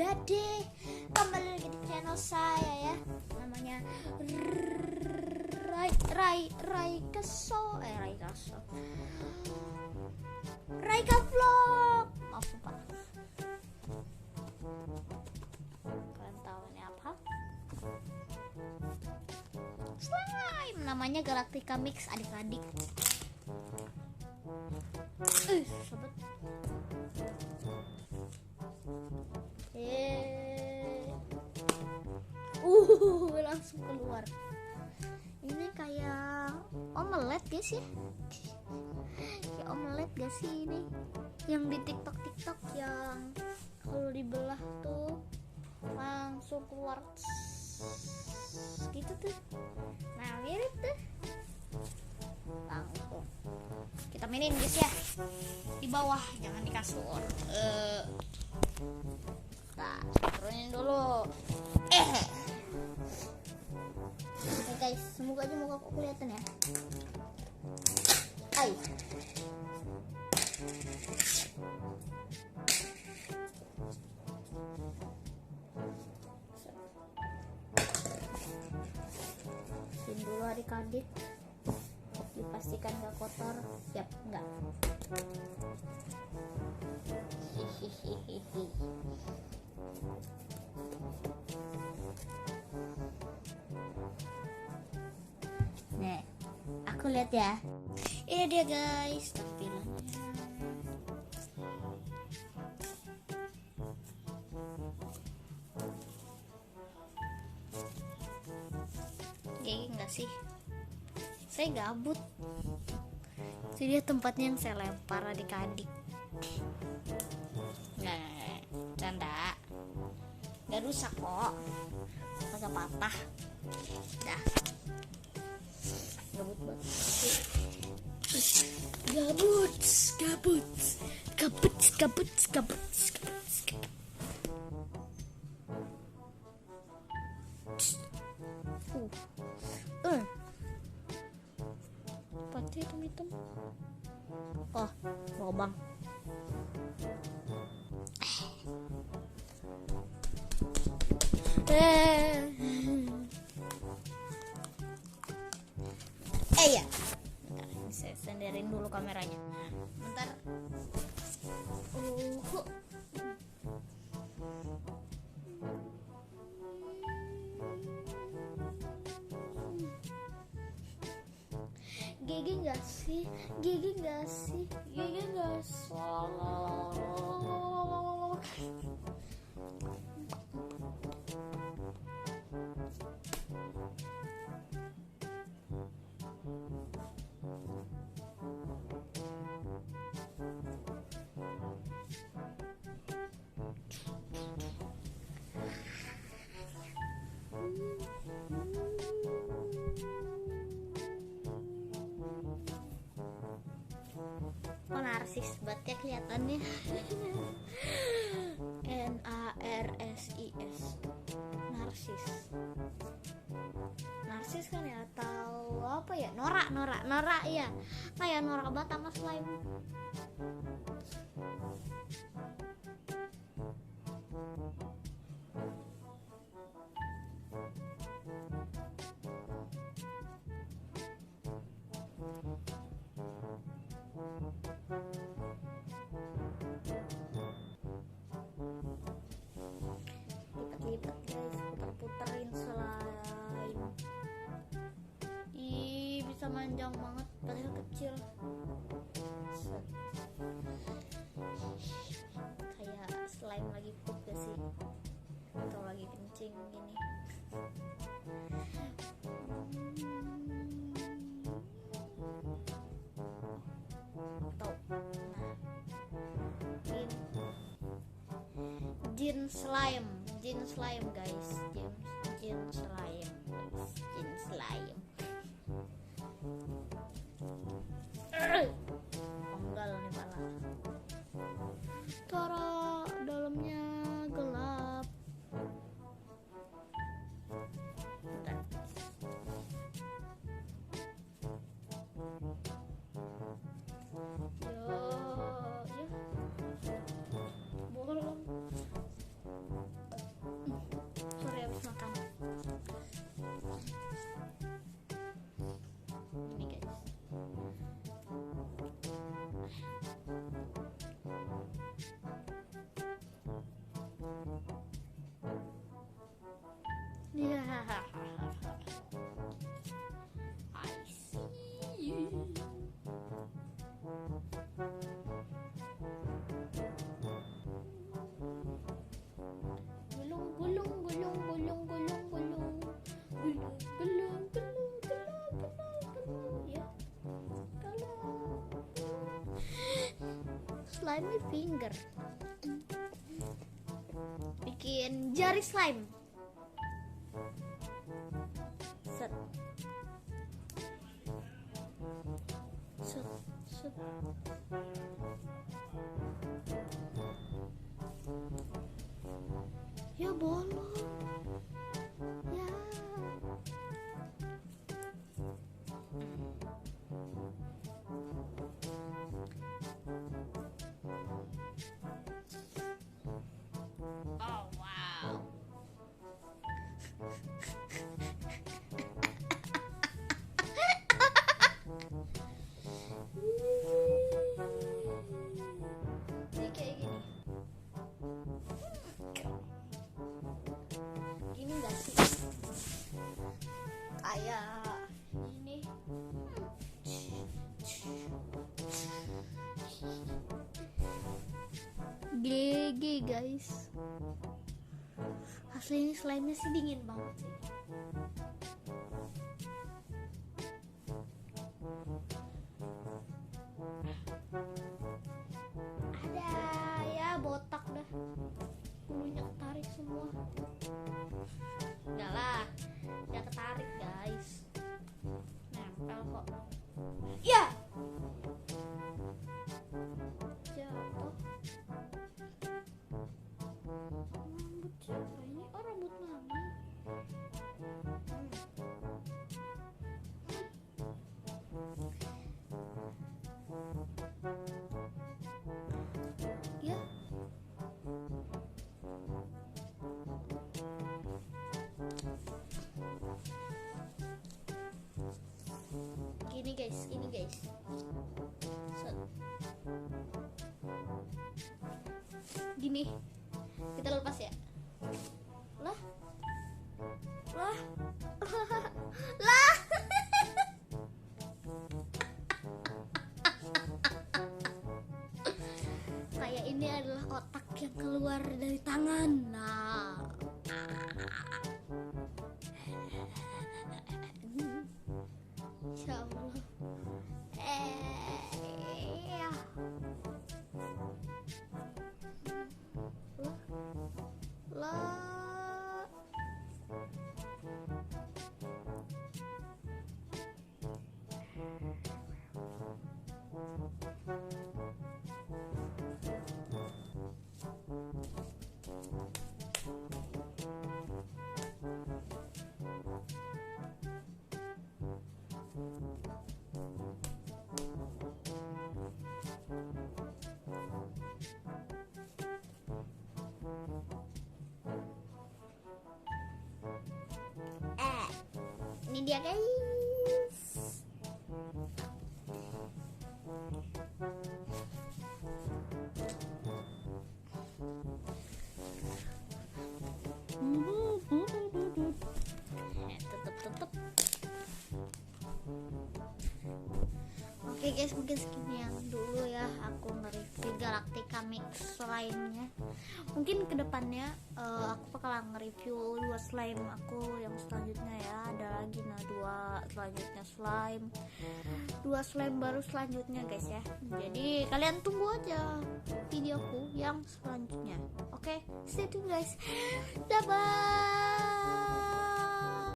everybody, kembali lagi di channel saya ya, namanya Raika Vlog. Maaf lupa. Kalian tahu ini apa? Slime, namanya Galactica Mix adik-adik. Sobat. Langsung keluar. Ini kayak omelet guys ya. Kayak omelet gak sih ini? Yang di TikTok yang kalau dibelah tuh langsung keluar gitu tuh. Nah, mirip tuh. Langsung kita mainin guys ya. Di bawah, jangan di kasur. Nah, turunin dulu. Oke guys, semoga aja muka aku kelihatan ya. Hai. Bersihin dulu adik-adik. Dipastikan gak kotor. Siap, enggak. Nih, aku lihat ya. Ini dia guys, tampilannya. Gini enggak sih? Saya gabut. Jadi tempatnya yang saya lempar adik-adik. Nah, canda. Gak rusak kok. Agak patah. Dah. Gabut banget. Gabut. Apa sih hitam? Oh, lubang. Ya. Bentar, ini saya senderin dulu kameranya. Bentar. Gigi nggak sih? Narsis banget ya kelihatannya. NARSIS. Narsis kan ya, atau apa ya? Norak ya. Kayak norak banget sama slime. Lipat guys, puter-puterin slime. Ih, bisa manjang banget padahal kecil. Kayak slime lagi pup gak sih? Atau lagi kencing gini. Tuh. Nah. Jin slime guys. Jin slime. Penggal nih pala. Tara, dalamnya gelap. Bentar. Yo. Bolong. slimy finger. Bikin jari slime. Set. Set. Set. Ya bolong. Ya. Oh wow. Ini kayak gini. Gini enggak sih? Kayak ini. GG guys. Asli ini slime-nya sih dingin banget sih. Ada ya botak dah. Bulunya ketarik semua. Enggak lah. Udah ketarik guys. Nempel kok. Ya. Jatuh. Rambut siapa ini? Oh rambut mama. Ya. Gini guys, ini guys. Set. Gini. Kita lepas ya. Lah. Lah. Lah. Kayak ini adalah otak yang keluar dari tangan. Nah. Insya Allah. Ya. Lah. Ini dia guys. Tetep. Oke guys, mungkin sekian dulu ya aku nge-review Galactica Mix slime-nya. Mungkin kedepannya aku bakalan nge-review 2 slime aku yang selanjutnya ya. Ada lagi selanjutnya slime 2 slime baru selanjutnya guys ya. Jadi kalian tunggu aja videoku yang selanjutnya. Oke, stay tune guys. Bye bye.